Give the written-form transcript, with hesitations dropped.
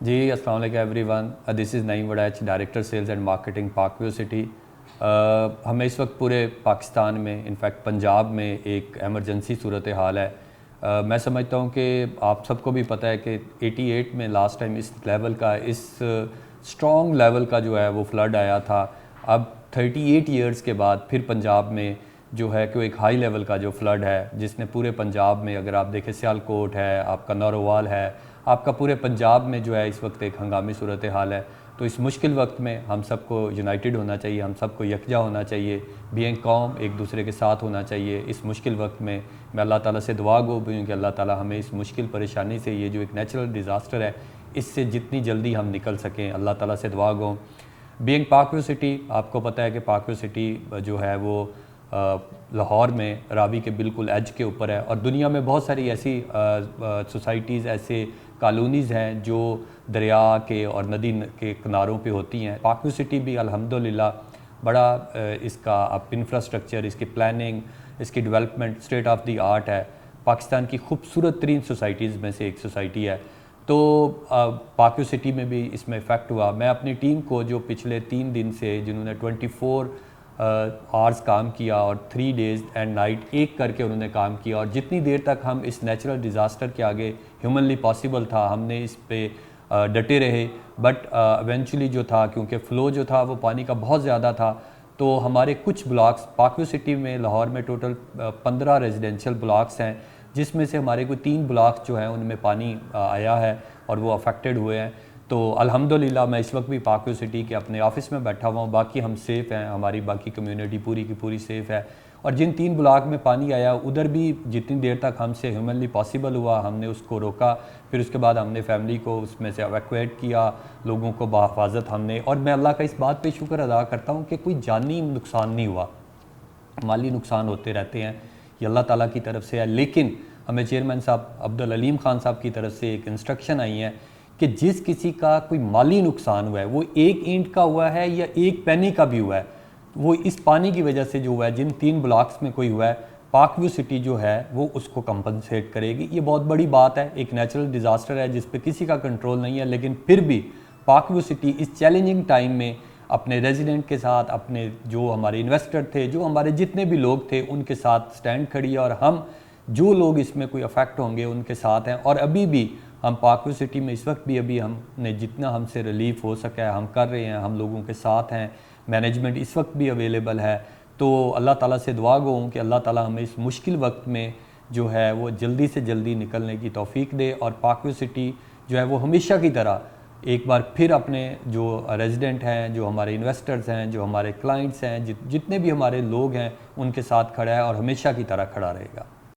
जी अस्सलाम वालेकुम everyone. This is Naeem Waraich, director sales and marketing Park View city. हमें इस वक्त पूरे पाकिस्तान में, इनफैक्ट पंजाब में एक एमरजेंसी सूरत हाल है। मैं समझता हूँ कि आप सबको भी पता है कि 88 में लास्ट टाइम इस लेवल का, इस स्ट्रॉन्ग लेवल का जो है वो फ्लड आया था। अब 38 ईयर्स के बाद फिर पंजाब में जो है कि एक हाई लेवल का जो फ्लड है, जिसने पूरे पंजाब में, अगर आप देखें सियालकोट है, आपका नौरोवाल है, आपका पूरे पंजाब में जो है इस वक्त एक हंगामी सूरत हाल है। तो इस मुश्किल वक्त में हम सबको यूनाइटेड होना चाहिए, हम सबको यकजा होना चाहिए, बीइंग कौम एक दूसरे के साथ होना चाहिए। इस मुश्किल वक्त में मैं अल्लाह ताला से दुआ गो भी हूँ कि अल्लाह ताला हमें इस मुश्किल परेशानी से, ये जो एक नेचुरल डिज़ास्टर है, इससे जितनी जल्दी हम निकल सकें, अल्लाह ताला से दुआ गो। बीइंग पाकव्यू सिटी, आपको पता है कि पाकव्यू सिटी जो है वो लाहौर में रावी के बिल्कुल एज के ऊपर है, और दुनिया में बहुत सारी ऐसी सोसाइटीज़, ऐसे कॉलोनीज़ हैं जो दरिया के और नदी के किनारों पे होती हैं। पाकव्यू सिटी भी अल्हम्दुलिल्लाह बड़ा इसका अब इंफ्रास्ट्रक्चर, इसकी प्लानिंग, इसकी development state of the art है। पाकिस्तान की खूबसूरत तरीन सोसाइटीज़ में से एक सोसाइटी है। तो पाकव्यू सिटी में भी इसमें इफ़ेक्ट हुआ। मैं अपनी टीम को, जो पिछले 3 दिन से जिन्होंने 24 आवर्स काम किया और 3 डेज़ एंड नाइट एक करके उन्होंने काम किया, और जितनी देर तक हम इस नेचुरल डिज़ास्टर के आगे ह्यूमनली पॉसिबल था, हमने इस पे डटे रहे। बट इवेंचुअली जो था, क्योंकि फ़्लो जो था वो पानी का बहुत ज़्यादा था, तो हमारे कुछ ब्लॉक्स पाकव्यू सिटी में, लाहौर में टोटल 15 रेजिडेंशियल ब्लॉक्स हैं, जिसमें से हमारे कोई 3 ब्लॉक जो हैं उनमें पानी आया है और वो अफेक्टेड हुए हैं। तो अल्हम्दुलिल्लाह मैं इस वक्त भी पाकव्यू सिटी के अपने ऑफ़िस में बैठा हुआ हूँ। बाकी हम सेफ़ हैं, हमारी बाकी कम्युनिटी पूरी की पूरी सेफ़ है। और जिन 3 ब्लॉक में पानी आया, उधर भी जितनी देर तक हमसे ह्यूमनली पॉसिबल हुआ हमने उसको रोका। फिर उसके बाद हमने फैमिली को उसमें से एवैक्यूएट किया, लोगों को बहिफाजत हमने। और मैं अल्लाह का इस बात पे शुक्र अदा करता हूँ कि कोई जानी नुकसान नहीं हुआ। माली नुकसान होते रहते हैं, ये अल्लाह ताला की तरफ से है। लेकिन हमें चेयरमैन साहब अब्दुल अलीम ख़ान साहब की तरफ से एक इंस्ट्रक्शन आई है कि जिस किसी का कोई माली नुकसान हुआ है, वो 1 ईंट का हुआ है या 1 पैनी का भी हुआ है, वो इस पानी की वजह से जो हुआ है, जिन 3 ब्लॉक्स में कोई हुआ है, पाकव्यू सिटी जो है वो उसको कंपनसेट करेगी। ये बहुत बड़ी बात है। एक नेचुरल डिज़ास्टर है जिस पे किसी का कंट्रोल नहीं है, लेकिन फिर भी पाकव्यू सिटी इस चैलेंजिंग टाइम में अपने रेजिडेंट के साथ, अपने जो हमारे इन्वेस्टर थे, जो हमारे जितने भी लोग थे, उनके साथ स्टैंड खड़ी है। और हम जो लोग इसमें कोई अफेक्ट होंगे उनके साथ हैं। और अभी भी हम पाकव्यू सिटी में इस वक्त भी अभी हमने जितना हमसे रिलीफ हो सका है हम कर रहे हैं, हम लोगों के साथ हैं। मैनेजमेंट इस वक्त भी अवेलेबल है। तो अल्लाह ताला से दुआ गो हूँ कि अल्लाह ताला हमें इस मुश्किल वक्त में जो है वो जल्दी से जल्दी निकलने की तौफीक दे, और पाकव्यू सिटी जो है वो हमेशा की तरह एक बार फिर अपने जो रेजिडेंट हैं, जो हमारे इन्वेस्टर्स हैं, जो हमारे क्लाइंट्स हैं, जितने भी हमारे लोग हैं, उनके साथ खड़ा है और हमेशा की तरह खड़ा रहेगा।